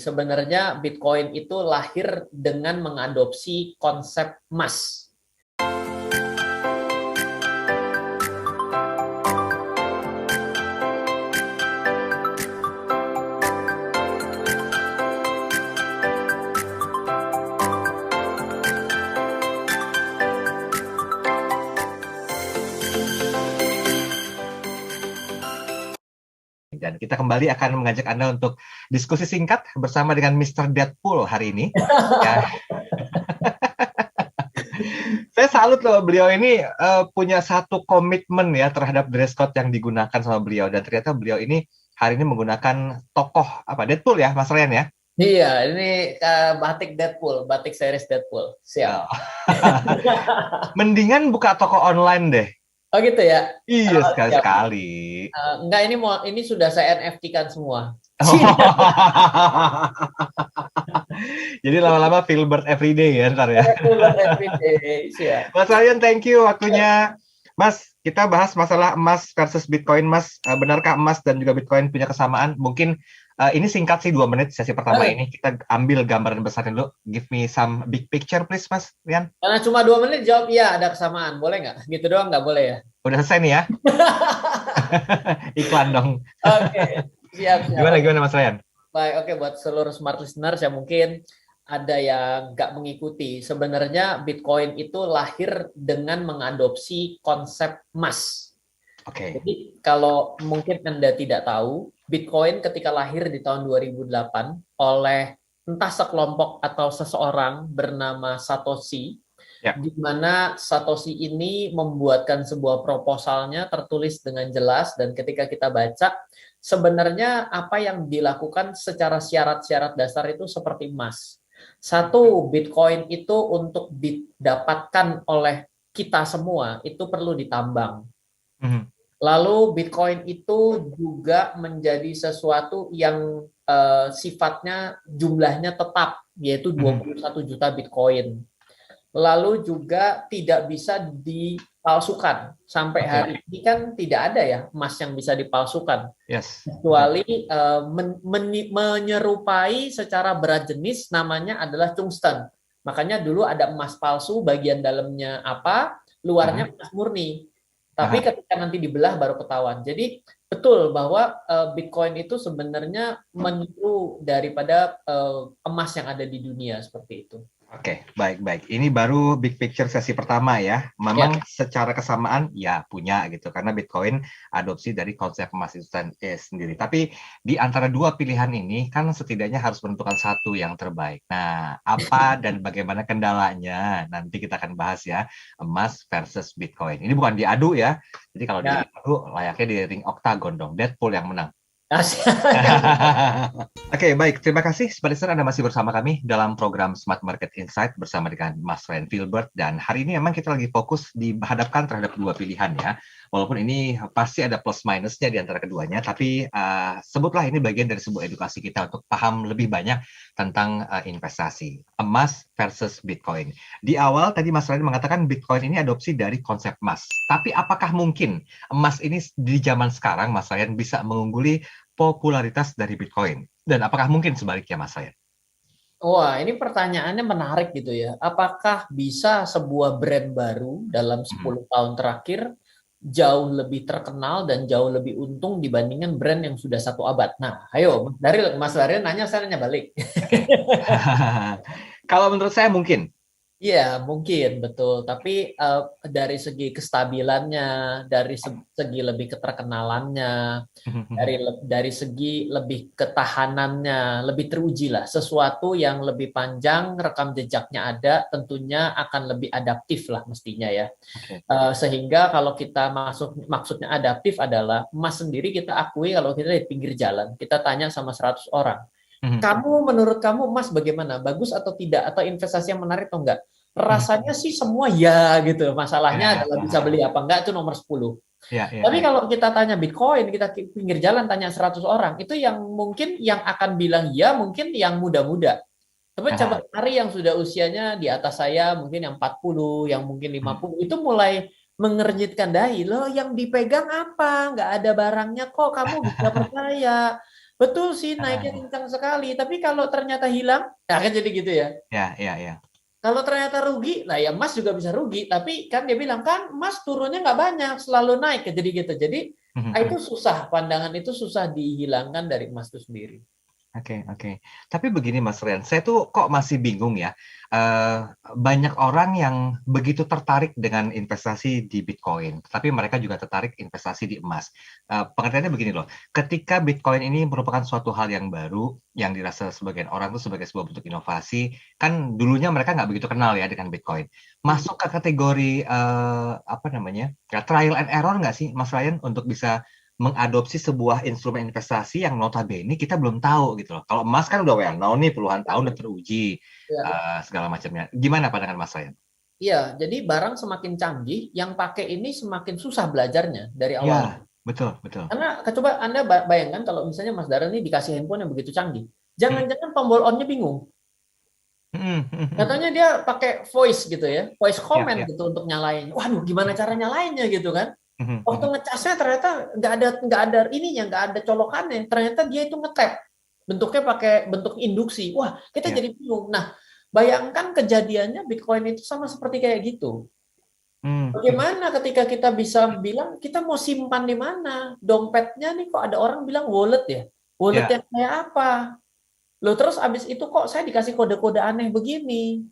Sebenarnya Bitcoin itu lahir dengan mengadopsi konsep emas. Dan kita kembali akan mengajak Anda untuk diskusi singkat bersama dengan Mr. Deadpool hari ini. Ya. Saya salut loh, beliau ini punya satu komitmen ya terhadap dress code yang digunakan sama beliau. Dan ternyata beliau ini hari ini menggunakan tokoh Deadpool ya, Mas Ryan ya? Iya, ini batik Deadpool, batik series Deadpool. Siap. Mendingan buka toko online deh. Oh gitu ya? Iya, sekali-sekali. Enggak, ini sudah saya NFT-kan semua. Jadi lama-lama Filbert everyday ya ntar ya. Filbert everyday, siap. Mas Ryan, thank you waktunya. Mas, kita bahas masalah emas versus Bitcoin, Mas. Benarkah emas dan juga Bitcoin punya kesamaan? Mungkin ini singkat sih, 2 menit sesi pertama ini. Kita ambil gambaran besarnya dulu. Give me some big picture, please, Mas Ryan. Karena cuma 2 menit jawab iya ada kesamaan. Boleh nggak? Gitu doang nggak boleh ya? Udah selesai nih ya? Iklan dong. Oke, siap. Gimana Mas Ryan? Baik, oke, buat seluruh smart listeners yang mungkin ada yang nggak mengikuti. Sebenarnya Bitcoin itu lahir dengan mengadopsi konsep emas. Oke. Jadi kalau mungkin Anda tidak tahu, Bitcoin ketika lahir di tahun 2008 oleh entah sekelompok atau seseorang bernama Satoshi, di mana Satoshi ini membuatkan sebuah proposalnya tertulis dengan jelas, dan ketika kita baca, sebenarnya apa yang dilakukan secara syarat-syarat dasar itu seperti emas. Satu, Bitcoin itu untuk didapatkan oleh kita semua itu perlu ditambang. Lalu Bitcoin itu juga menjadi sesuatu yang sifatnya jumlahnya tetap, yaitu 21 juta Bitcoin. Lalu juga tidak bisa dipalsukan. Sampai hari ini kan tidak ada ya emas yang bisa dipalsukan. Kecuali menyerupai secara berat jenis, namanya adalah tungsten. Makanya dulu ada emas palsu, bagian dalamnya apa, luarnya emas murni. Tapi ketika nanti dibelah baru ketahuan. Jadi betul bahwa Bitcoin itu sebenarnya meniru daripada emas yang ada di dunia seperti itu. Oke, baik. Ini baru big picture sesi pertama ya. Memang secara kesamaan ya punya gitu, karena Bitcoin adopsi dari konsep emas itu sendiri. Tapi di antara dua pilihan ini kan setidaknya harus menentukan satu yang terbaik. Nah, apa dan bagaimana kendalanya nanti kita akan bahas ya, emas versus Bitcoin. Ini bukan diadu ya. Jadi kalau diadu layaknya di ring oktagon dong. Deadpool yang menang. Oke, baik. Terima kasih, Smart Listener, Anda masih bersama kami dalam program Smart Market Insight bersama dengan Mas Ryan Filbert. Dan hari ini memang kita lagi fokus dihadapkan terhadap dua pilihan ya. Walaupun ini pasti ada plus minusnya di antara keduanya, tapi sebutlah ini bagian dari sebuah edukasi kita untuk paham lebih banyak tentang investasi. Emas versus Bitcoin. Di awal tadi Mas Ryan mengatakan Bitcoin ini adopsi dari konsep emas. Tapi apakah mungkin emas ini di zaman sekarang, Mas Ryan, bisa mengungguli popularitas dari Bitcoin? Dan apakah mungkin sebaliknya, Mas Ryan? Wah, ini pertanyaannya menarik gitu ya. Apakah bisa sebuah brand baru dalam 10 tahun terakhir jauh lebih terkenal dan jauh lebih untung dibandingkan brand yang sudah 1 abad? Nah, ayo, dari Mas Ryan nanya, saya nanya balik. Kalau menurut saya mungkin. Iya, mungkin, betul. Tapi dari segi kestabilannya, dari segi lebih keterkenalannya, dari segi lebih ketahanannya, lebih teruji lah. Sesuatu yang lebih panjang, rekam jejaknya ada, tentunya akan lebih adaptif lah mestinya ya. Sehingga kalau kita maksudnya adaptif adalah emas sendiri kita akui kalau kita di pinggir jalan, kita tanya sama 100 orang. Menurut kamu emas bagaimana? Bagus atau tidak? Atau investasi yang menarik atau enggak? Rasanya sih semua ya gitu. Masalahnya adalah bisa beli apa enggak, itu nomor 10. Tapi kalau kita tanya Bitcoin, kita pinggir jalan tanya 100 orang, itu yang mungkin yang akan bilang ya mungkin yang muda-muda. Tapi coba cari yang sudah usianya di atas saya, mungkin yang 40, yang mungkin 50, itu mulai mengernyitkan dahi. Loh, yang dipegang apa? Nggak ada barangnya kok, kamu bisa percaya. Betul sih, naiknya Ah, kencang sekali. Tapi kalau ternyata hilang, ya kan jadi gitu ya. ya, ya, ya. Kalau ternyata rugi, nah ya emas juga bisa rugi. Tapi kan dia bilang kan emas turunnya nggak banyak, selalu naik. Jadi gitu. Jadi itu susah, pandangan itu susah dihilangkan dari emas itu sendiri. Oke, oke. Tapi begini Mas Rian, saya tuh kok masih bingung ya. Eh, Banyak orang yang begitu tertarik dengan investasi di Bitcoin, tapi mereka juga tertarik investasi di emas. Pengertiannya begini loh, ketika Bitcoin ini merupakan suatu hal yang baru, yang dirasa sebagian orang tuh sebagai sebuah bentuk inovasi, kan dulunya mereka nggak begitu kenal ya dengan Bitcoin. Hmm. Masuk ke kategori apa namanya, ya, trial and error nggak sih Mas Ryan untuk bisa mengadopsi sebuah instrumen investasi yang notabene kita belum tahu gitu loh. Kalau emas kan udah well known nih, puluhan tahun udah teruji Ya. segala macamnya. Gimana pandangan Mas Ryan? Iya, jadi barang semakin canggih, yang pakai ini semakin susah belajarnya dari awal. Ya, betul, betul. Karena coba Anda bayangkan kalau misalnya Mas Dara ini dikasih handphone yang begitu canggih. Hmm. Jangan-jangan tombol on-nya bingung. Katanya dia pakai voice gitu ya, voice Ya, comment ya. gitu untuk nyalain. Waduh, gimana cara nyalainnya gitu kan? Waktu ngecasnya ternyata nggak ada ininya, nggak ada colokannya. Ternyata dia itu ngetap, bentuknya pakai bentuk induksi. Wah, kita Ya. jadi bingung. Nah, bayangkan kejadiannya Bitcoin itu sama seperti kayak gitu. Bagaimana ketika kita bisa bilang kita mau simpan di mana? Dompetnya nih kok ada orang bilang wallet ya? Wallet Ya. yang kayak apa? Loh terus abis itu kok saya dikasih kode-kode aneh begini?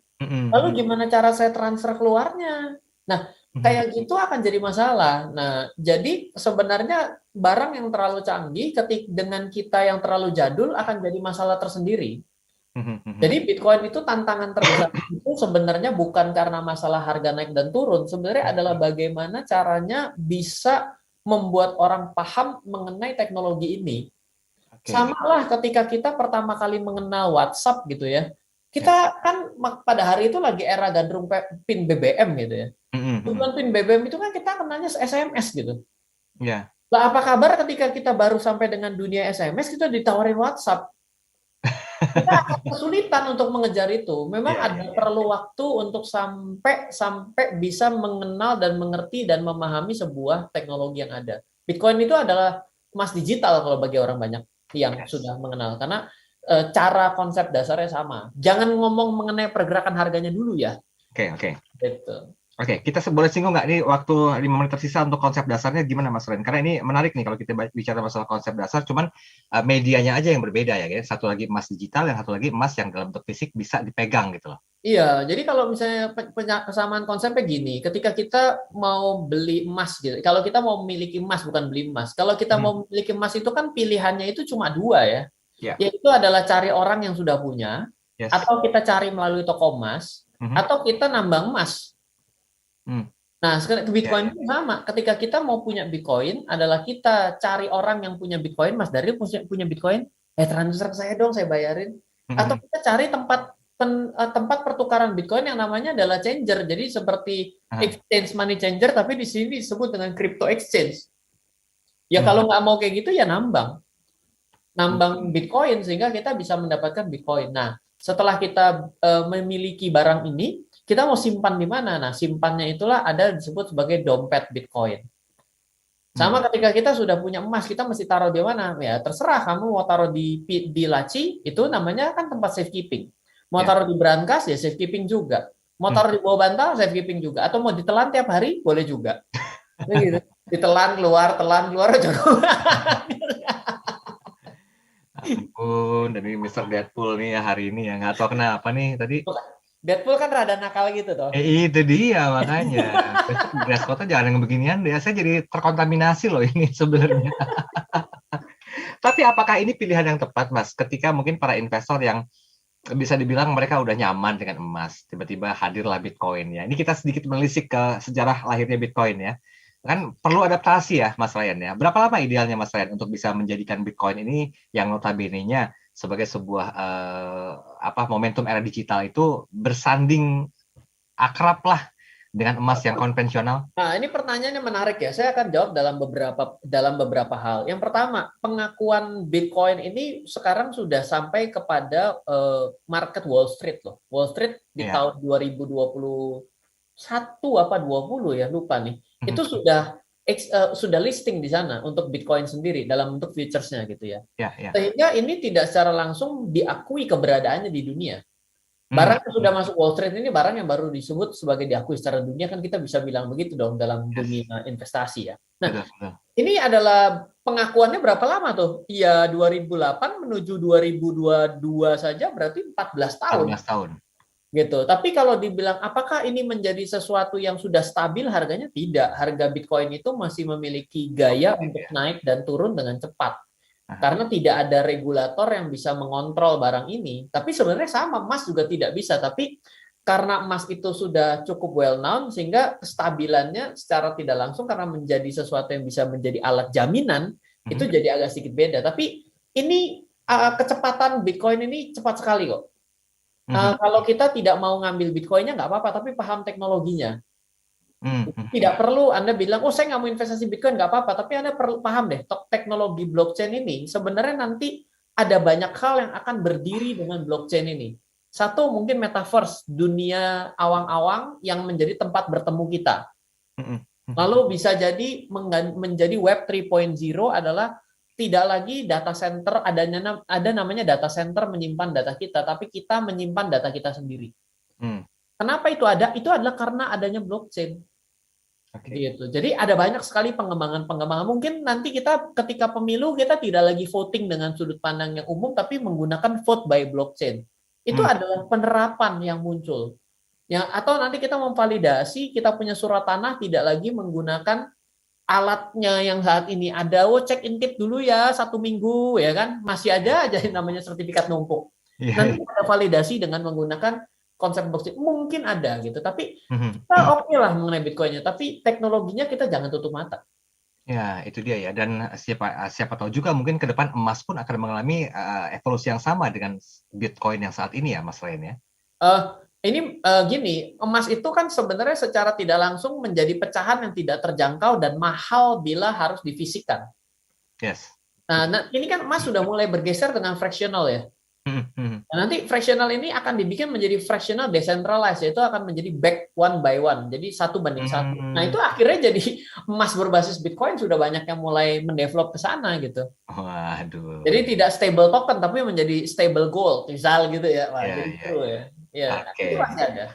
Lalu gimana cara saya transfer keluarnya? Nah, kayak gitu akan jadi masalah. Nah, jadi sebenarnya barang yang terlalu canggih dengan kita yang terlalu jadul akan jadi masalah tersendiri. Jadi Bitcoin itu tantangan terbesar itu sebenarnya bukan karena masalah harga naik dan turun, sebenarnya adalah bagaimana caranya bisa membuat orang paham mengenai teknologi ini. Oke. Sama lah ketika kita pertama kali mengenal WhatsApp gitu ya. Ya. Kita kan pada hari itu lagi era gandrung PIN BBM gitu ya. Tujuan PIN BBM itu kan kita kenalnya SMS gitu. Ya. Lah apa kabar ketika kita baru sampai dengan dunia SMS kita ditawarin WhatsApp? Kita akan kesulitan untuk mengejar itu. Memang Ya, ada ya, ya. perlu waktu untuk sampai sampai bisa mengenal dan mengerti dan memahami sebuah teknologi yang ada. Bitcoin itu adalah emas digital kalau bagi orang banyak yang Yes. sudah mengenal karena cara konsep dasarnya sama. Jangan ngomong mengenai pergerakan harganya dulu ya. Oke, oke. Gitu. Oke, kita boleh singgung nggak nih waktu 5 menit tersisa untuk konsep dasarnya gimana Mas Ren? Karena ini menarik nih kalau kita bicara masalah konsep dasar, cuman medianya aja yang berbeda ya, guys. Satu lagi emas digital, yang satu lagi emas yang dalam bentuk fisik bisa dipegang gitu loh. Iya, jadi kalau misalnya kesamaan konsepnya gini, ketika kita mau beli emas gitu, kalau kita mau memiliki emas bukan beli emas, kalau kita Mhm. mau memiliki emas itu kan pilihannya itu cuma dua ya, Ya, yaitu adalah cari orang yang sudah punya, yes. atau kita cari melalui toko emas, Mhm. atau kita nambang emas. Hmm. Nah, sekarang ke Ya, Bitcoin ya. itu sama. Ketika kita mau punya Bitcoin, adalah kita cari orang yang punya Bitcoin, Mas Dari punya Bitcoin, transfer ke saya dong, saya bayarin. Atau Mhm. kita cari tempat pertukaran Bitcoin yang namanya adalah changer. Jadi seperti Aha. exchange money changer, tapi di sini disebut dengan crypto exchange. Ya Mhm. kalau nggak mau kayak gitu ya nambang. Nambang Mhm. Bitcoin sehingga kita bisa mendapatkan Bitcoin. Nah, setelah kita memiliki barang ini, kita mau simpan di mana? Nah, simpannya itulah ada disebut sebagai dompet Bitcoin. Sama Mhm. ketika kita sudah punya emas, kita mesti taruh di mana? Ya, terserah kamu mau taruh di laci, itu namanya kan tempat safekeeping. Mau Ya. taruh di brankas, ya safekeeping juga. Mau Hmm. taruh di bawah bantal, safekeeping juga. Atau mau ditelan tiap hari, boleh juga. Begitu. Telan keluar, cukup. Ampun, dan ini Mr. Deadpool nih ya hari ini ya. Nggak tahu kenapa nih tadi. Deadpool kan rada nakal gitu toh. Itu dia makanya. Besok di dress code jangan yang beginian deh. Saya jadi terkontaminasi loh ini sebenarnya. Tapi apakah ini pilihan yang tepat, Mas? Ketika mungkin para investor yang bisa dibilang mereka udah nyaman dengan emas, tiba-tiba hadirlah Bitcoin ya. Ini kita sedikit menelisik ke sejarah lahirnya Bitcoin ya. Kan perlu adaptasi ya, Mas Ryan ya. Berapa lama idealnya Mas Ryan untuk bisa menjadikan Bitcoin ini yang notabene-nya sebagai sebuah apa momentum era digital itu bersanding akrab lah dengan emas yang konvensional? Nah, ini pertanyaannya menarik ya. Saya akan jawab dalam beberapa hal. Yang pertama, pengakuan Bitcoin ini sekarang sudah sampai kepada market Wall Street loh. Wall Street di Iya. tahun 2021 apa 20 ya, lupa nih. Itu sudah sudah listing di sana untuk Bitcoin sendiri dalam bentuk futures-nya gitu ya. Ya, ya. Sehingga ini tidak secara langsung diakui keberadaannya di dunia. Barang yang sudah masuk Wall Street ini barang yang baru disebut sebagai diakui secara dunia, kan kita bisa bilang begitu dong dalam dunia investasi ya. Nah, ini adalah pengakuannya berapa lama tuh? Ya 2008 menuju 2022 saja berarti 14 tahun. 14 tahun. Gitu. Tapi kalau dibilang apakah ini menjadi sesuatu yang sudah stabil harganya? Tidak. Harga Bitcoin itu masih memiliki gaya untuk naik dan turun dengan cepat. Karena tidak ada regulator yang bisa mengontrol barang ini. Tapi sebenarnya sama, emas juga tidak bisa. Tapi karena emas itu sudah cukup well known, sehingga kestabilannya secara tidak langsung karena menjadi sesuatu yang bisa menjadi alat jaminan, itu jadi agak sedikit beda. Tapi ini kecepatan Bitcoin ini cepat sekali kok. Kalau kita tidak mau ngambil Bitcoin-nya nggak apa-apa, tapi paham teknologinya. Tidak perlu Anda bilang, oh saya nggak mau investasi Bitcoin, nggak apa-apa. Tapi Anda perlu paham deh, teknologi blockchain ini sebenarnya nanti ada banyak hal yang akan berdiri dengan blockchain ini. Satu, mungkin metaverse, dunia awang-awang yang menjadi tempat bertemu kita. Lalu bisa jadi menjadi Web 3.0 adalah tidak lagi data center, ada namanya data center menyimpan data kita, tapi kita menyimpan data kita sendiri. Kenapa itu ada? Itu adalah karena adanya blockchain. Gitu. Jadi ada banyak sekali pengembangan-pengembangan. Mungkin nanti kita ketika pemilu kita tidak lagi voting dengan sudut pandang yang umum, tapi menggunakan vote by blockchain. Itu adalah penerapan yang muncul. Atau nanti kita memvalidasi kita punya surat tanah tidak lagi menggunakan alatnya yang saat ini ada. Check intip dulu ya 1 minggu ya kan, masih ada aja yang namanya sertifikat numpuk. Nanti kita validasi dengan menggunakan konsep blockchain, mungkin ada gitu, tapi kita oke lah mengenai Bitcoin-nya, tapi teknologinya kita jangan tutup mata. Ya, itu dia ya. Dan siapa tahu juga mungkin ke depan emas pun akan mengalami evolusi yang sama dengan Bitcoin yang saat ini ya, Mas Ryan ya. Gini, emas itu kan sebenarnya secara tidak langsung menjadi pecahan yang tidak terjangkau dan mahal bila harus difisikkan. Yes. Nah, ini kan emas sudah mulai bergeser dengan fractional ya. Nah, nanti fractional ini akan dibikin menjadi fractional decentralized, yaitu akan menjadi back one by one, jadi 1:1. Nah, itu akhirnya jadi emas berbasis Bitcoin sudah banyak yang mulai mendevelop ke sana gitu. Waduh. Jadi tidak stable token tapi menjadi stable gold, misal gitu ya. Wah, jadi itu ya. Ya, itu masih ada.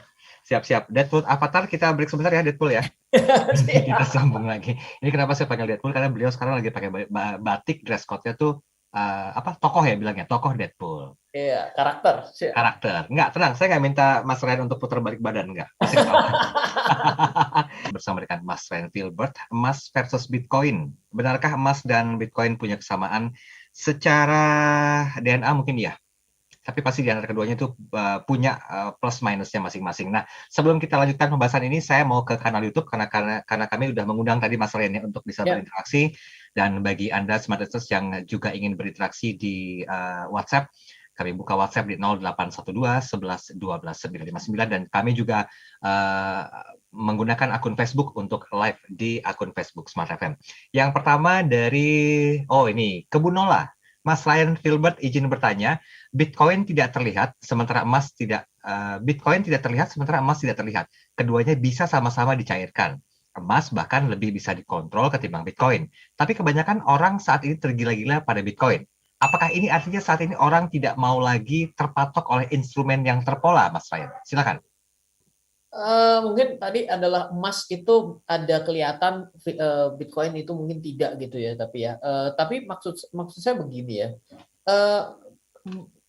Siap-siap. Deadpool Avatar, kita break sebentar ya, Deadpool ya. Kita sambung lagi. Ini kenapa saya panggil Deadpool, karena beliau sekarang lagi pakai batik, dress code-nya tuh tokoh ya bilangnya, tokoh Deadpool. Iya, karakter. Karakter. Enggak, tenang, saya nggak minta Mas Ryan untuk putar balik badan, enggak. Bersama dengan Mas Ryan Filbert, emas versus Bitcoin. Benarkah emas dan Bitcoin punya kesamaan secara DNA? Mungkin ya. Tapi pasti di antara keduanya itu punya plus minusnya masing-masing. Nah, sebelum kita lanjutkan pembahasan ini, saya mau ke kanal YouTube karena kami udah mengundang tadi Mas Ryan ya untuk bisa berinteraksi. Dan bagi Anda Smart Listeners yang juga ingin berinteraksi di WhatsApp, kami buka WhatsApp di 0812 11 12 959, dan kami juga menggunakan akun Facebook untuk live di akun Facebook Smart FM. Yang pertama dari ini Kebunola. Mas Ryan Filbert izin bertanya, Bitcoin tidak terlihat sementara emas tidak terlihat. Keduanya bisa sama-sama dicairkan. Emas bahkan lebih bisa dikontrol ketimbang Bitcoin. Tapi kebanyakan orang saat ini tergila-gila pada Bitcoin. Apakah ini artinya saat ini orang tidak mau lagi terpatok oleh instrumen yang terpola, Mas Ryan? Silakan. Mungkin tadi adalah emas itu ada kelihatan, Bitcoin itu mungkin tidak gitu ya, tapi maksud saya begini ya,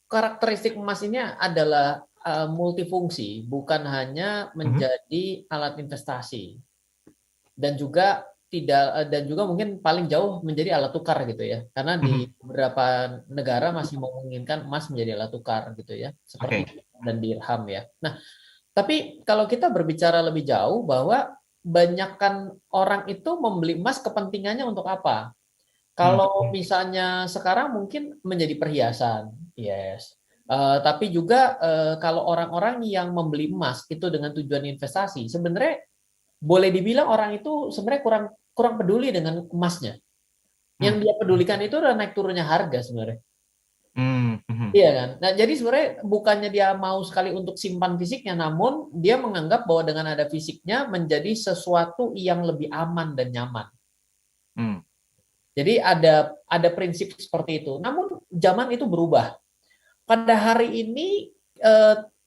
karakteristik emas ini adalah multifungsi, bukan hanya menjadi alat investasi, dan juga mungkin paling jauh menjadi alat tukar gitu ya, karena di beberapa negara masih menginginkan emas menjadi alat tukar gitu ya, seperti dan dirham ya. Nah, tapi kalau kita berbicara lebih jauh bahwa banyakkan orang itu membeli emas kepentingannya untuk apa? Kalau misalnya sekarang mungkin menjadi perhiasan, yes. Tapi juga kalau orang-orang yang membeli emas itu dengan tujuan investasi, sebenarnya boleh dibilang orang itu sebenarnya kurang peduli dengan emasnya. Yang dia pedulikan itu adalah naik turunnya harga sebenarnya. Iya kan. Nah, jadi sebenarnya bukannya dia mau sekali untuk simpan fisiknya, namun dia menganggap bahwa dengan ada fisiknya menjadi sesuatu yang lebih aman dan nyaman. Hmm. Jadi ada prinsip seperti itu. Namun zaman itu berubah. Pada hari ini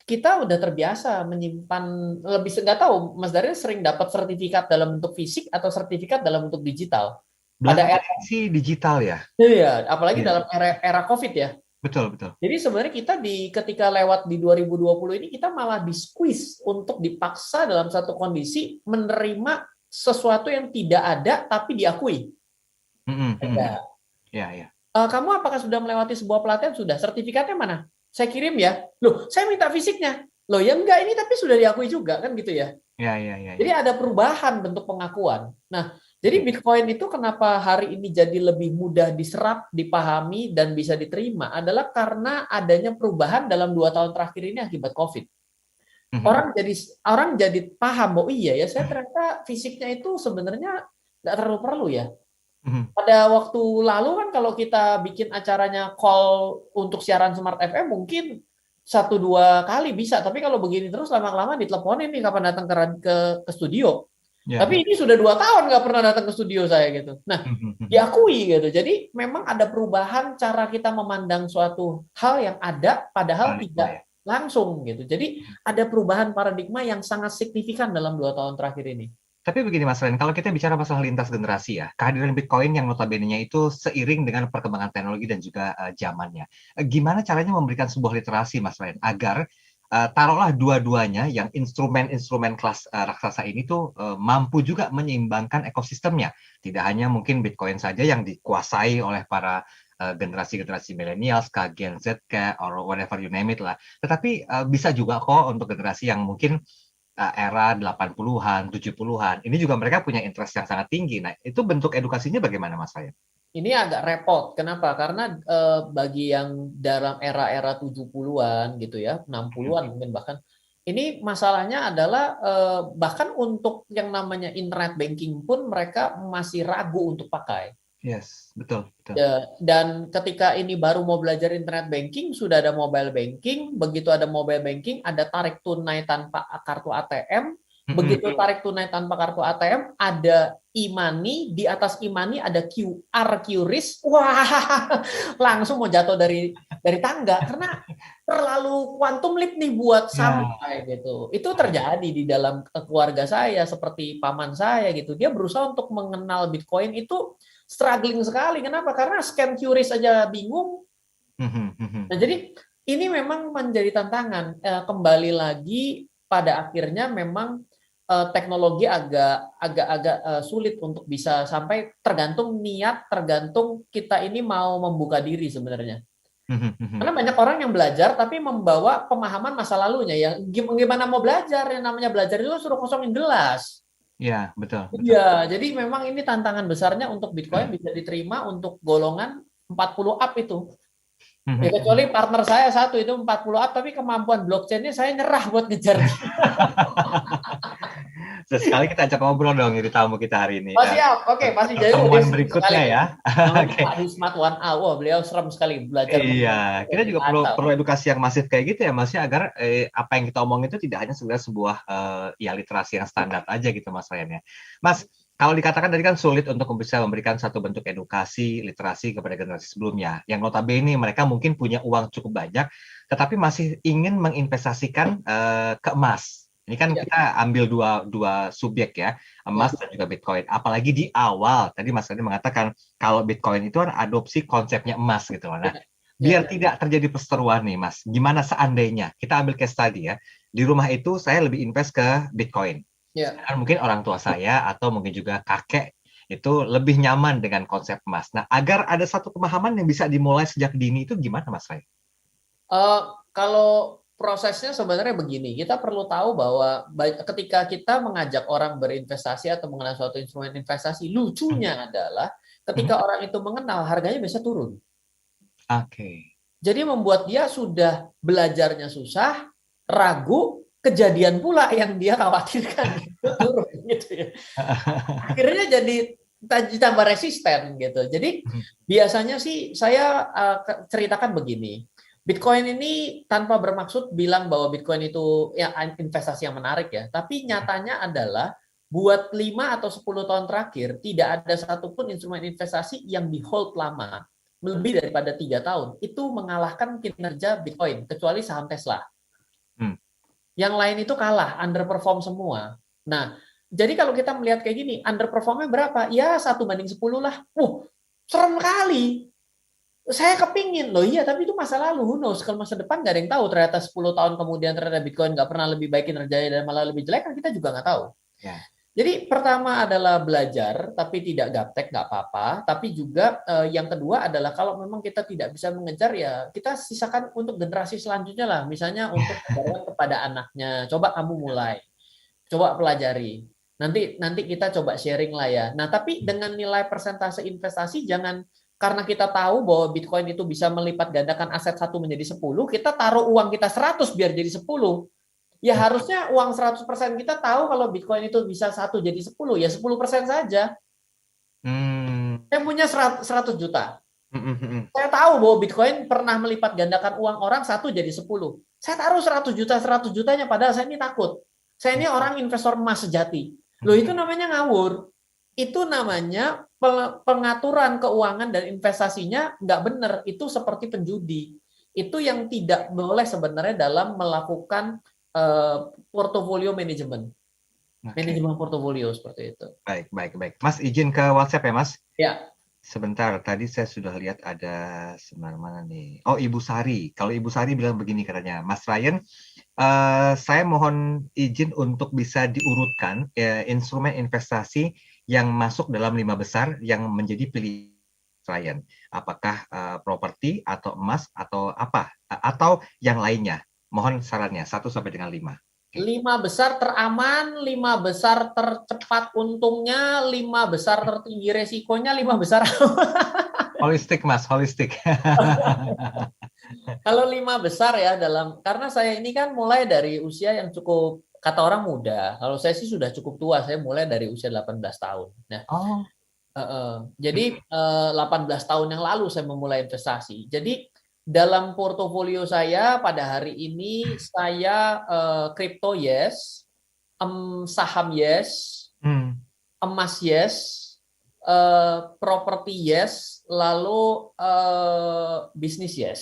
kita udah terbiasa menyimpan lebih, nggak tahu Mas Daryl sering dapat sertifikat dalam bentuk fisik atau sertifikat dalam bentuk digital. Pada Belakangan era ini sih digital ya. ya, apalagi Iya, dalam era COVID ya. betul betul. Jadi sebenarnya kita ketika lewat di 2020 ini kita malah di-squeeze untuk dipaksa dalam satu kondisi menerima sesuatu yang tidak ada tapi diakui. Ya. Ya, ya. Kamu apakah sudah melewati sebuah pelatihan? Sudah. Sertifikatnya mana? Saya kirim ya. Loh, saya minta fisiknya. Loh, ya enggak, ini tapi sudah diakui juga kan gitu ya. Ya, ya, ya, Jadi ya. ada perubahan bentuk pengakuan. Nah, jadi Bitcoin itu kenapa hari ini jadi lebih mudah diserap, dipahami, dan bisa diterima adalah karena adanya perubahan dalam 2 tahun terakhir ini akibat COVID. Orang jadi paham, oh iya ya, saya ternyata fisiknya itu sebenarnya nggak terlalu perlu ya. Pada waktu lalu kan kalau kita bikin acaranya call untuk siaran Smart FM mungkin 1-2 kali bisa, tapi kalau begini terus lama-lama diteleponin nih kapan datang ke studio. Ya, Tapi ini sudah 2 tahun nggak pernah datang ke studio saya gitu. Nah, diakui gitu. Jadi memang ada perubahan cara kita memandang suatu hal yang ada padahal tidak langsung gitu. Jadi ada perubahan paradigma yang sangat signifikan dalam 2 tahun terakhir ini. Tapi begini Mas Ren, kalau kita bicara masalah lintas generasi ya, kehadiran Bitcoin yang notabene-nya itu seiring dengan perkembangan teknologi dan juga zamannya. Gimana caranya memberikan sebuah literasi Mas Ren agar taruhlah dua-duanya yang instrumen-instrumen kelas raksasa ini tuh mampu juga menyeimbangkan ekosistemnya. Tidak hanya mungkin Bitcoin saja yang dikuasai oleh para generasi-generasi milenial, Gen Z, or whatever you name it lah. Tetapi bisa juga kok untuk generasi yang mungkin era 80-an, 70-an. Ini juga mereka punya interest yang sangat tinggi. Nah, itu bentuk edukasinya bagaimana Mas Ryan? Ini agak repot. Kenapa? Karena bagi yang dalam era-era 70-an gitu ya, 60-an mungkin bahkan, ini masalahnya adalah bahkan untuk yang namanya internet banking pun mereka masih ragu untuk pakai. Yes, betul, betul. Ya, dan ketika ini baru mau belajar internet banking, sudah ada mobile banking. Begitu ada mobile banking, ada tarik tunai tanpa kartu ATM. Begitu tarik tunai tanpa kartu ATM, ada e-money. Di atas e-money ada QR, QRIS. Wah, langsung mau jatuh dari tangga karena terlalu quantum leap nih buat sampai gitu. Itu terjadi di dalam keluarga saya, seperti paman saya gitu. Dia berusaha untuk mengenal Bitcoin itu struggling sekali. Kenapa? Karena scan QRIS aja bingung. Nah, jadi ini memang menjadi tantangan. Kembali lagi pada akhirnya memang teknologi agak sulit untuk bisa sampai, tergantung niat, tergantung kita ini mau membuka diri sebenarnya. Karena banyak orang yang belajar tapi membawa pemahaman masa lalunya ya. Gimana mau belajar? Yang namanya belajar itu suruh kosongin gelas. Iya, betul. Iya, jadi memang ini tantangan besarnya untuk Bitcoin bisa diterima untuk golongan 40 up itu. Ya, kecuali partner saya satu itu 40 up, tapi kemampuan blockchain-nya saya nyerah buat ngejar. Sesekali kita ajak ngobrol dong jadi tamu kita hari ini. Oh siap, oke, pasti jadi pertemuan berikutnya ya. Oke. Pak Hismat 1A, wah beliau serem sekali belajar. Iya, kita juga perlu edukasi yang masif kayak gitu ya Mas ya, agar apa yang kita omong itu tidak hanya sekedar sebuah ya literasi yang standar aja gitu Mas Ryan ya. Mas, kalau dikatakan tadi kan sulit untuk bisa memberikan satu bentuk edukasi, literasi kepada generasi sebelumnya, yang notabene mereka mungkin punya uang cukup banyak, tetapi masih ingin menginvestasikan ke emas. Ini kan kita ambil dua subjek ya, emas dan juga Bitcoin. Apalagi di awal, tadi Mas Rani mengatakan kalau Bitcoin itu kan adopsi konsepnya emas gitu. Nah, biar tidak terjadi perseteruan nih Mas, gimana seandainya, kita ambil case tadi ya, di rumah itu saya lebih invest ke Bitcoin. Mungkin orang tua saya atau mungkin juga kakek itu lebih nyaman dengan konsep emas. Nah, agar ada satu pemahaman yang bisa dimulai sejak dini itu gimana Mas Ray? Kalau prosesnya sebenarnya begini, kita perlu tahu bahwa ketika kita mengajak orang berinvestasi atau mengenal suatu instrumen investasi, lucunya adalah ketika orang itu mengenal, harganya bisa turun. Oke. Jadi membuat dia sudah belajarnya susah, ragu, kejadian pula yang dia khawatirkan itu turun gitu ya. Akhirnya jadi tambah resisten gitu. Jadi biasanya sih saya ceritakan begini. Bitcoin ini tanpa bermaksud bilang bahwa Bitcoin itu ya investasi yang menarik ya, tapi nyatanya adalah buat 5 atau 10 tahun terakhir tidak ada satupun instrumen investasi yang di hold lama lebih daripada 3 tahun itu mengalahkan kinerja Bitcoin kecuali saham Tesla. Yang lain itu kalah, underperform semua. Nah, jadi kalau kita melihat kayak gini, underperformnya berapa? Ya 1/10 lah. Serem kali. Saya kepingin loh, iya, tapi itu masa lalu. Who knows? Kalau masa depan nggak ada yang tahu. Ternyata 10 tahun kemudian ternyata Bitcoin nggak pernah lebih baik kinerjanya dan malah lebih jelek, kan kita juga nggak tahu. Ya. Jadi pertama adalah belajar, tapi tidak gaptek, nggak apa-apa. Tapi juga yang kedua adalah kalau memang kita tidak bisa mengejar, ya kita sisakan untuk generasi selanjutnya lah. Misalnya untuk kepada anaknya, coba kamu mulai, coba pelajari. Nanti kita coba sharing lah ya. Nah, tapi dengan nilai persentase investasi jangan karena kita tahu bahwa Bitcoin itu bisa melipat gandakan aset 1 menjadi 10, kita taruh uang kita 100 biar jadi 10. Ya harusnya uang 100% kita tahu kalau Bitcoin itu bisa 1 jadi 10, ya 10% saja. Saya punya 100 juta. Saya tahu bahwa Bitcoin pernah melipat gandakan uang orang 1 jadi 10. Saya taruh 100 juta, 100 jutanya padahal saya ini takut. Saya ini orang investor emas sejati. Loh, itu namanya ngawur. Itu namanya pengaturan keuangan dan investasinya nggak benar. Itu seperti penjudi. Itu yang tidak boleh sebenarnya dalam melakukan portofolio manajemen. Manajemen portofolio seperti itu. Baik. Mas, izin ke WhatsApp ya, Mas? Ya. Sebentar, tadi saya sudah lihat ada mana nih. Oh, Ibu Sari. Kalau Ibu Sari bilang begini katanya, Mas Ryan, saya mohon izin untuk bisa diurutkan instrumen investasi yang masuk dalam 5 besar yang menjadi pilihan Ryan. Apakah properti atau emas atau apa? Atau yang lainnya? Mohon sarannya, 1 sampai dengan 5. 5 besar teraman, 5 besar tercepat untungnya, 5 besar tertinggi resikonya, 5 besar. Holistik, Mas, holistik. Kalau 5 besar ya karena saya ini kan mulai dari usia yang cukup, kata orang muda. Kalau saya sih sudah cukup tua, saya mulai dari usia 18 tahun. Nah, jadi 18 tahun yang lalu saya memulai investasi. Jadi dalam portofolio saya pada hari ini saya kripto yes, saham yes, emas yes, properti yes, lalu bisnis yes.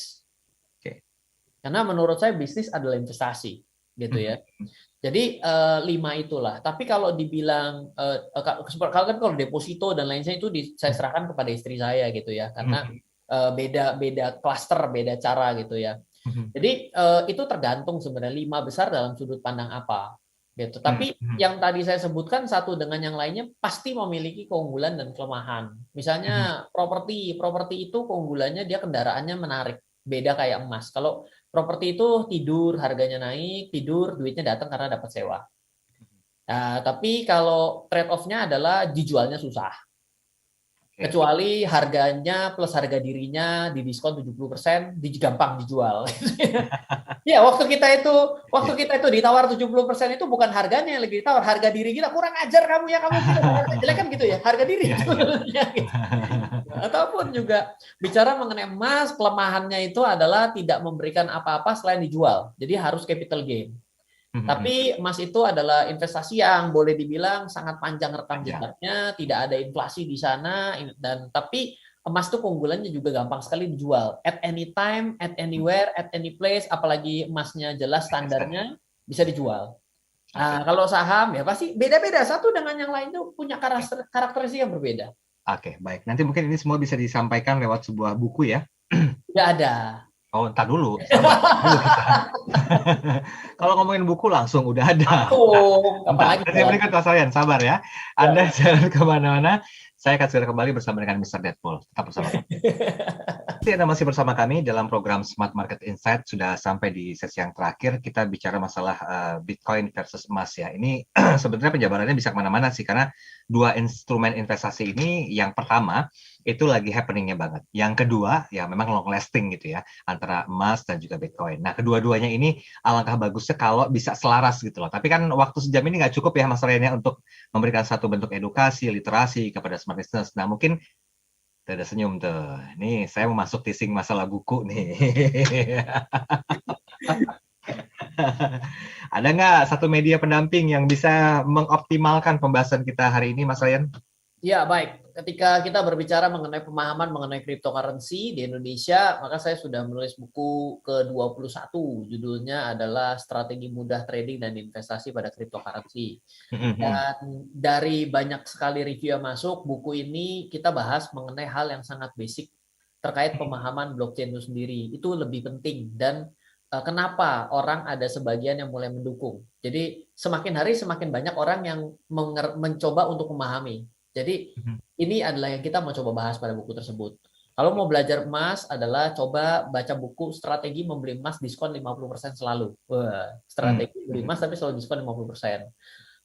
Karena menurut saya bisnis adalah investasi, gitu ya. Jadi 5 itulah. Tapi kalau dibilang kalau deposito dan lainnya itu saya serahkan kepada istri saya gitu ya, karena beda klaster, beda cara gitu ya. Jadi itu tergantung sebenarnya 5 besar dalam sudut pandang apa gitu. Tapi yang tadi saya sebutkan satu dengan yang lainnya pasti memiliki keunggulan dan kelemahan. Misalnya properti itu keunggulannya dia kendaraannya menarik, beda kayak emas. Kalau properti itu tidur harganya naik, tidur duitnya datang karena dapat sewa. Nah, tapi kalau trade off-nya adalah dijualnya susah. Kecuali harganya plus harga dirinya di diskon 70%, gampang dijual. Ya, waktu kita itu ditawar 70% itu bukan harganya yang lagi ditawar, harga diri kita. Kurang ajar kamu ya, kamu jelek kan gitu ya, harga diri. Ataupun juga bicara mengenai emas, kelemahannya itu adalah tidak memberikan apa-apa selain dijual. Jadi harus capital gain. Tapi emas itu adalah investasi yang boleh dibilang sangat panjang rekam jejaknya, tidak ada inflasi di sana, dan tapi emas itu keunggulannya juga gampang sekali dijual. At any time, at anywhere, at any place, apalagi emasnya jelas standarnya, bisa dijual. Nah, kalau saham ya pasti beda-beda, satu dengan yang lain itu punya karakteristik yang berbeda. Oke, baik. Nanti mungkin ini semua bisa disampaikan lewat sebuah buku ya? Tidak ada. Oh, entar dulu. Dulu kita. Kalau ngomongin buku langsung udah ada. Nanti berikut Mas Ryan, sabar ya. Anda jangan kemana-mana. Saya akan segera kembali bersama dengan Mr. Deadpool. Tetap bersama kami. Anda masih bersama kami dalam program Smart Market Insight. Sudah sampai di sesi yang terakhir. Kita bicara masalah Bitcoin versus emas ya. Ini sebenarnya penjabarannya bisa kemana-mana sih. Karena 2 instrumen investasi ini, yang pertama itu lagi happening-nya banget. Yang kedua ya memang long lasting gitu ya, antara emas dan juga Bitcoin. Nah, kedua-duanya ini alangkah bagusnya kalau bisa selaras gitu loh. Tapi kan waktu sejam ini nggak cukup ya Mas Ryan ya untuk memberikan satu bentuk edukasi, literasi kepada smart business. Nah, mungkin ada senyum tuh. Nih, saya mau masuk teasing masalah buku nih. Ada nggak satu media pendamping yang bisa mengoptimalkan pembahasan kita hari ini, Mas Ryan? Ya, baik. Ketika kita berbicara mengenai pemahaman mengenai cryptocurrency di Indonesia, maka saya sudah menulis buku ke-21. Judulnya adalah Strategi Mudah Trading dan Investasi pada Cryptocurrency. Dan dari banyak sekali review yang masuk, buku ini kita bahas mengenai hal yang sangat basic terkait pemahaman blockchain itu sendiri. Itu lebih penting dan kenapa orang ada sebagian yang mulai mendukung. Jadi semakin hari semakin banyak orang yang mencoba untuk memahami. Jadi ini adalah yang kita mau coba bahas pada buku tersebut. Kalau mau belajar emas adalah coba baca buku Strategi Membeli Emas Diskon 50% Selalu. Wah, strategi beli emas tapi selalu diskon 50%.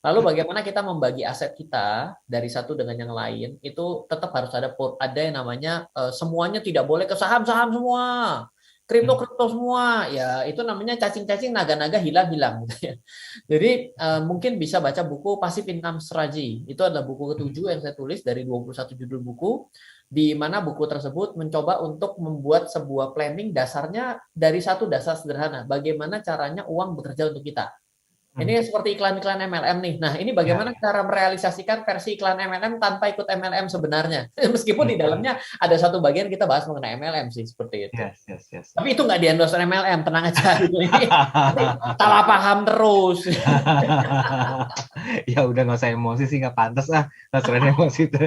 Lalu bagaimana kita membagi aset kita dari satu dengan yang lain, itu tetap harus ada yang namanya semuanya tidak boleh ke saham-saham semua. Kripto semua, ya itu namanya cacing-cacing naga-naga hilang-hilang gitu ya. Jadi mungkin bisa baca buku Passive Income Strategy. Itu adalah buku ke-7 yang saya tulis dari 21 judul buku, di mana buku tersebut mencoba untuk membuat sebuah planning dasarnya dari satu dasar sederhana. Bagaimana caranya uang bekerja untuk kita. Ini seperti iklan-iklan MLM nih. Nah, ini bagaimana cara merealisasikan versi iklan MLM tanpa ikut MLM sebenarnya. Meskipun di dalamnya ada satu bagian kita bahas mengenai MLM sih, seperti itu. Yes. Tapi itu nggak di-endorse MLM, tenang aja. Ini salah paham terus. Ya udah nggak usah emosi sih, nggak pantas Mas Ren emosi itu.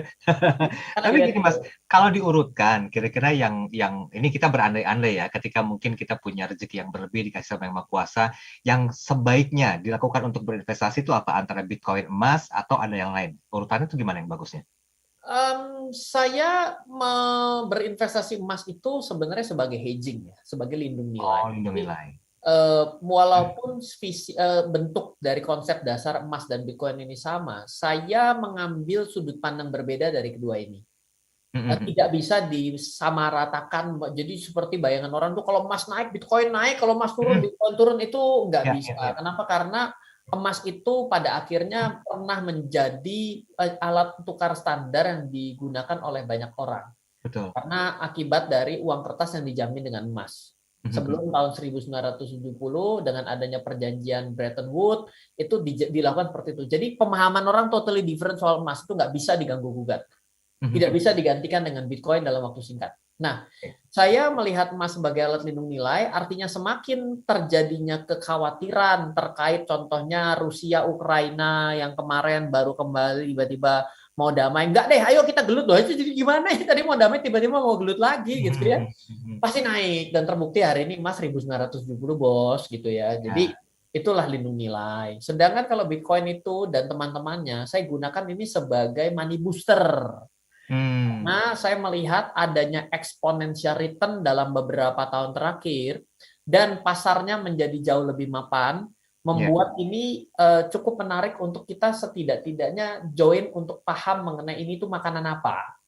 Tapi gini Mas, kalau diurutkan, kira-kira yang ini kita berandai-andai ya, ketika mungkin kita punya rezeki yang berlebih dikasih sama Yang Maha Kuasa, yang sebaiknya dilakukan untuk berinvestasi itu apa? Antara Bitcoin, emas, atau ada yang lain? Urutannya itu gimana yang bagusnya? Saya berinvestasi emas itu sebenarnya sebagai hedging ya, sebagai lindung nilai. Oh, lindung nilai. Walaupun bentuk dari konsep dasar emas dan Bitcoin ini sama, saya mengambil sudut pandang berbeda dari kedua ini. Tidak bisa disamaratakan. Jadi seperti bayangan orang tuh kalau emas naik, Bitcoin naik, kalau emas turun, Bitcoin turun, itu nggak bisa. Kenapa? Karena emas itu pada akhirnya pernah menjadi alat tukar standar yang digunakan oleh banyak orang. Betul. Karena akibat dari uang kertas yang dijamin dengan emas. Sebelum tahun 1970 dengan adanya perjanjian Bretton Woods itu dilakukan seperti itu. Jadi pemahaman orang totally different soal emas, itu nggak bisa diganggu gugat. Tidak bisa digantikan dengan Bitcoin dalam waktu singkat. Nah, saya melihat emas sebagai alat lindung nilai, artinya semakin terjadinya kekhawatiran terkait contohnya Rusia Ukraina yang kemarin baru kembali tiba-tiba mau damai, enggak deh, ayo kita gelut loh, itu jadi gimana ya, tadi mau damai tiba-tiba mau gelut lagi gitu ya, pasti naik. Dan terbukti hari ini emas 1970 bos gitu ya, jadi itulah lindung nilai. Sedangkan kalau Bitcoin itu dan teman-temannya, saya gunakan ini sebagai money booster. Nah, saya melihat adanya exponential return dalam beberapa tahun terakhir dan pasarnya menjadi jauh lebih mapan, membuat ini cukup menarik untuk kita setidak-tidaknya join untuk paham mengenai ini tuh makanan apa.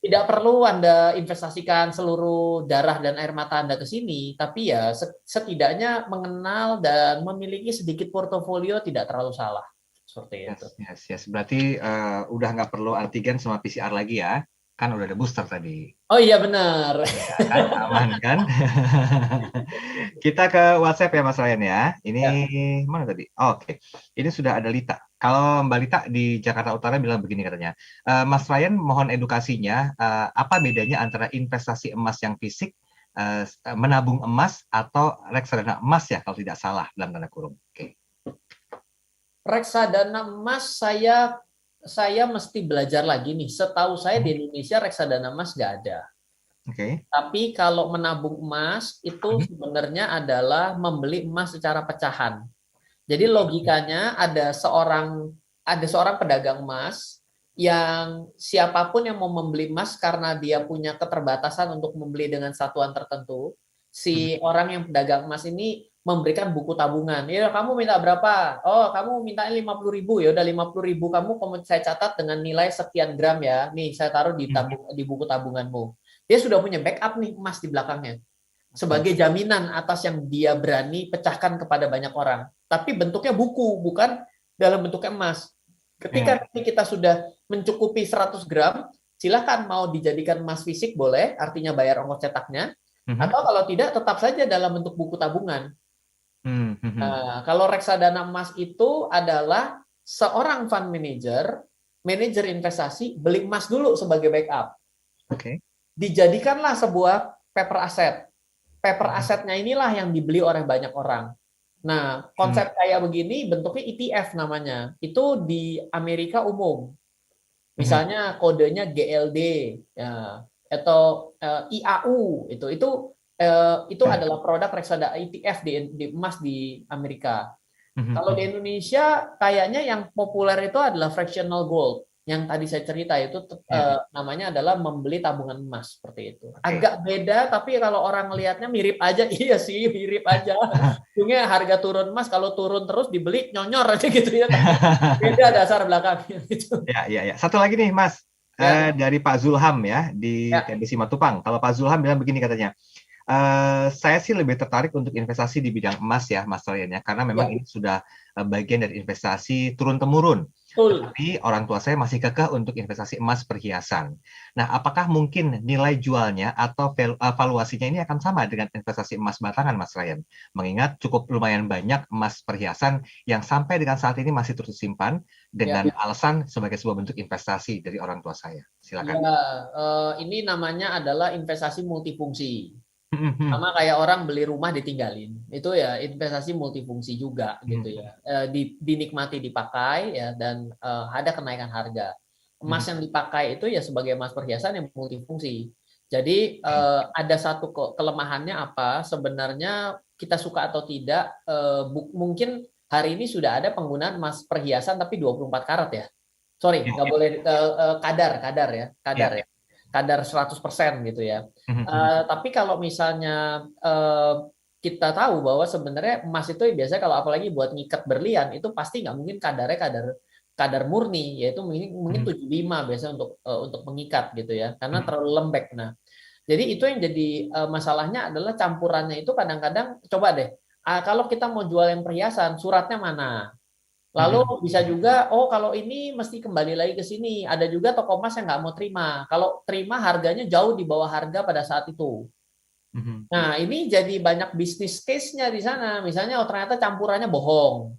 Tidak perlu Anda investasikan seluruh darah dan air mata Anda ke sini, tapi ya setidaknya mengenal dan memiliki sedikit portofolio tidak terlalu salah. Seperti itu. Yes. Berarti udah nggak perlu antigen sama PCR lagi ya? Kan udah ada booster tadi. Oh iya benar. Ya, kan? Aman kan? Kita ke WhatsApp ya Mas Ryan ya. Ini mana tadi? Oke. Ini sudah ada Lita. Kalau Mbak Lita di Jakarta Utara bilang begini katanya. Mas Ryan mohon edukasinya, apa bedanya antara investasi emas yang fisik, menabung emas, atau reksadana emas ya kalau tidak salah dalam tanda kurung. Oke. Reksadana emas saya mesti belajar lagi nih. Setahu saya di Indonesia reksadana emas nggak ada. Tapi kalau menabung emas itu sebenarnya adalah membeli emas secara pecahan. Jadi logikanya ada seorang pedagang emas yang siapapun yang mau membeli emas karena dia punya keterbatasan untuk membeli dengan satuan tertentu, si orang yang pedagang emas ini memberikan buku tabungan. Ya, kamu minta berapa? Oh, kamu minta 50.000. Ya udah 50.000 kamu saya catat dengan nilai sekian gram ya. Nih, saya taruh di buku tabunganmu. Dia sudah punya backup nih emas di belakangnya. Sebagai jaminan atas yang dia berani pecahkan kepada banyak orang. Tapi bentuknya buku, bukan dalam bentuk emas. Ketika kita sudah mencukupi 100 gram, silakan mau dijadikan emas fisik boleh, artinya bayar ongkos cetaknya. Atau kalau tidak tetap saja dalam bentuk buku tabungan. Kalau reksadana emas itu adalah seorang fund manager, manajer investasi beli emas dulu sebagai backup. Oke. Dijadikanlah sebuah paper asset. Paper assetnya inilah yang dibeli oleh banyak orang. Nah, konsep kayak begini bentuknya ETF namanya. Itu di Amerika umum. Misalnya kodenya GLD ya, atau IAU itu adalah produk reksadana ETF di emas di Amerika. Kalau di Indonesia kayaknya yang populer itu adalah fractional gold. Yang tadi saya cerita itu namanya adalah membeli tabungan emas seperti itu. Agak beda tapi kalau orang lihatnya mirip aja, iya sih mirip aja. Ujungnya harga turun emas kalau turun terus dibeli nyonyor aja gitu ya. Beda dasar belakangnya gitu. Ya. Satu lagi nih Mas, dari Pak Zulham ya di TBC Matupang. Kalau Pak Zulham bilang begini katanya, saya sih lebih tertarik untuk investasi di bidang emas ya, Mas Ryan ya, karena memang ini sudah bagian dari investasi turun-temurun. Tetapi orang tua saya masih kekeh untuk investasi emas perhiasan. Nah, apakah mungkin nilai jualnya atau valuasinya ini akan sama dengan investasi emas batangan, Mas Ryan? Mengingat cukup lumayan banyak emas perhiasan yang sampai dengan saat ini masih terus disimpan dengan alasan sebagai sebuah bentuk investasi dari orang tua saya. Silakan. Ini namanya adalah investasi multifungsi. Sama kayak orang beli rumah ditinggalin, itu ya investasi multifungsi juga gitu ya. Dinikmati dipakai ya dan ada kenaikan harga. Emas yang dipakai itu ya sebagai emas perhiasan yang multifungsi. Jadi ada satu kelemahannya apa? Sebenarnya kita suka atau tidak, mungkin hari ini sudah ada penggunaan emas perhiasan tapi 24 karat ya. Sorry, nggak boleh kadar ya. Kadar 100% gitu ya. Tapi kalau misalnya kita tahu bahwa sebenarnya emas itu biasanya kalau apalagi buat ngikat berlian itu pasti nggak mungkin kadarnya kadar murni, yaitu mungkin 75 biasanya untuk mengikat gitu ya, karena terlalu lembek. Nah, jadi itu yang jadi masalahnya adalah campurannya itu kadang-kadang coba deh, kalau kita mau jual yang perhiasan, suratnya mana? Lalu bisa juga, kalau ini mesti kembali lagi ke sini. Ada juga toko emas yang nggak mau terima. Kalau terima harganya jauh di bawah harga pada saat itu. Nah, ini jadi banyak bisnis case-nya di sana. Misalnya, ternyata campurannya bohong.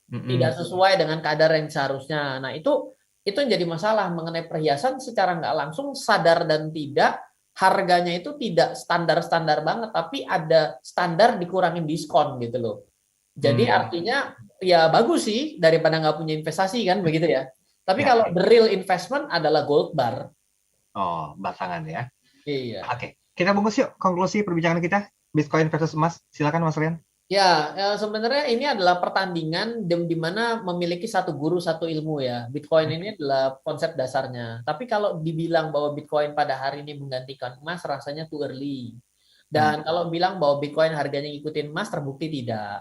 Tidak sesuai dengan kadar yang seharusnya. Nah, itu yang jadi masalah mengenai perhiasan secara nggak langsung sadar dan tidak, harganya itu tidak standar-standar banget, tapi ada standar dikurangin diskon gitu loh. Jadi artinya ya bagus sih daripada nggak punya investasi kan begitu ya. Tapi kalau the real investment adalah gold bar. Oh, batangan ya. Iya. Oke, kita bungkus yuk konklusi perbincangan kita Bitcoin versus emas. Silakan Mas Rian. Ya, sebenarnya ini adalah pertandingan di mana memiliki satu guru satu ilmu ya. Bitcoin ini adalah konsep dasarnya. Tapi kalau dibilang bahwa Bitcoin pada hari ini menggantikan emas rasanya too early. Dan kalau bilang bahwa Bitcoin harganya ngikutin emas terbukti tidak.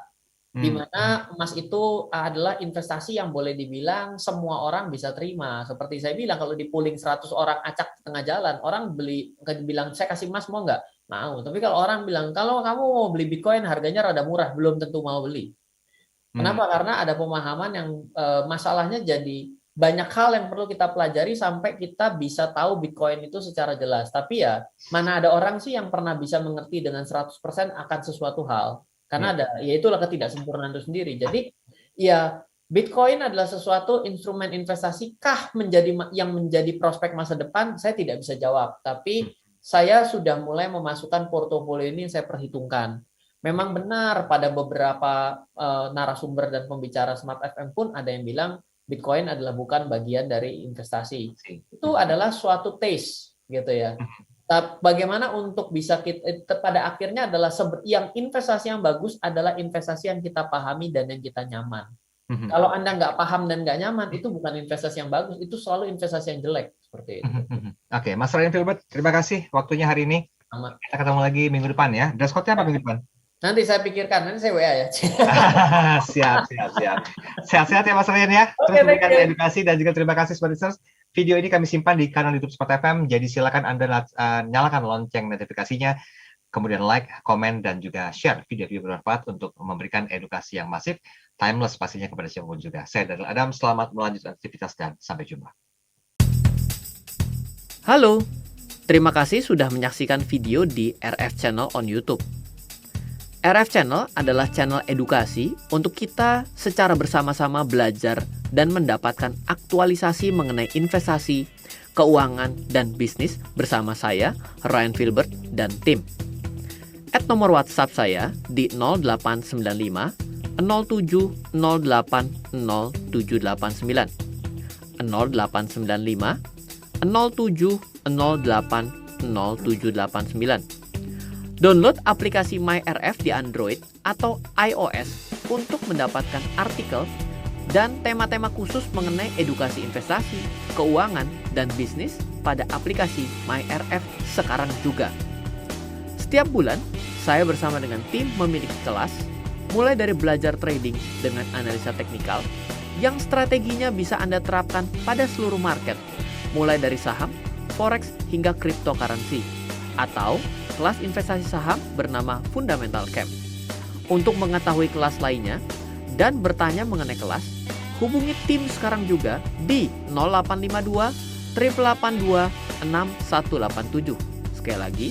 Di mana emas itu adalah investasi yang boleh dibilang semua orang bisa terima. Seperti saya bilang, kalau di pooling 100 orang acak di tengah jalan, orang bilang, saya kasih emas mau nggak? Mau. Tapi kalau orang bilang, kalau kamu mau beli Bitcoin harganya rada murah, belum tentu mau beli. Kenapa? Karena ada pemahaman yang masalahnya jadi banyak hal yang perlu kita pelajari sampai kita bisa tahu Bitcoin itu secara jelas. Tapi ya, mana ada orang sih yang pernah bisa mengerti dengan 100% akan sesuatu hal. Karena ya itulah ketidaksempurnaan itu sendiri. Jadi ya Bitcoin adalah sesuatu instrumen investasi kah yang menjadi prospek masa depan, saya tidak bisa jawab. Tapi saya sudah mulai memasukkan portofolio ini yang saya perhitungkan. Memang benar pada beberapa narasumber dan pembicara Smart FM pun ada yang bilang Bitcoin adalah bukan bagian dari investasi. Itu adalah suatu taste gitu ya. Bagaimana untuk bisa kita pada akhirnya adalah yang investasi yang bagus adalah investasi yang kita pahami dan yang kita nyaman. Kalau Anda nggak paham dan nggak nyaman, itu bukan investasi yang bagus, itu selalu investasi yang jelek seperti itu. Oke, Mas Ryan Filbert, terima kasih waktunya hari ini. Kita ketemu lagi minggu depan ya. Dress code-nya apa minggu depan? Nanti saya pikirkan, nanti saya WA ya. Siap. Sehat-sehat ya Mas Ryan ya. Terus memberikan edukasi dan juga terima kasih sponsors. Video ini kami simpan di kanal YouTube Smart FM, jadi silakan Anda nyalakan lonceng notifikasinya, kemudian like, komen, dan juga share video-video bermanfaat untuk memberikan edukasi yang masif, timeless pastinya kepada siapapun juga. Saya Daryl Adam, selamat melanjutkan aktivitas dan sampai jumpa. Halo, terima kasih sudah menyaksikan video di RF Channel on YouTube. RF Channel adalah channel edukasi untuk kita secara bersama-sama belajar dan mendapatkan aktualisasi mengenai investasi, keuangan, dan bisnis bersama saya, Ryan Filbert, dan tim. Add nomor WhatsApp saya di 0895 07 08 0789 0895 07 08 0789. Download aplikasi MyRF di Android atau iOS untuk mendapatkan artikel dan tema-tema khusus mengenai edukasi investasi, keuangan, dan bisnis pada aplikasi MyRF sekarang juga. Setiap bulan, saya bersama dengan tim memiliki kelas, mulai dari belajar trading dengan analisa teknikal, yang strateginya bisa Anda terapkan pada seluruh market, mulai dari saham, forex, hingga cryptocurrency, atau kelas investasi saham bernama Fundamental Camp. Untuk mengetahui kelas lainnya dan bertanya mengenai kelas, hubungi tim sekarang juga di 0852 882 6187. Sekali lagi,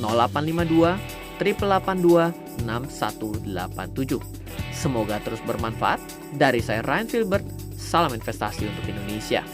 0852 882 6187. Semoga terus bermanfaat. Dari saya Ryan Filbert, salam investasi untuk Indonesia.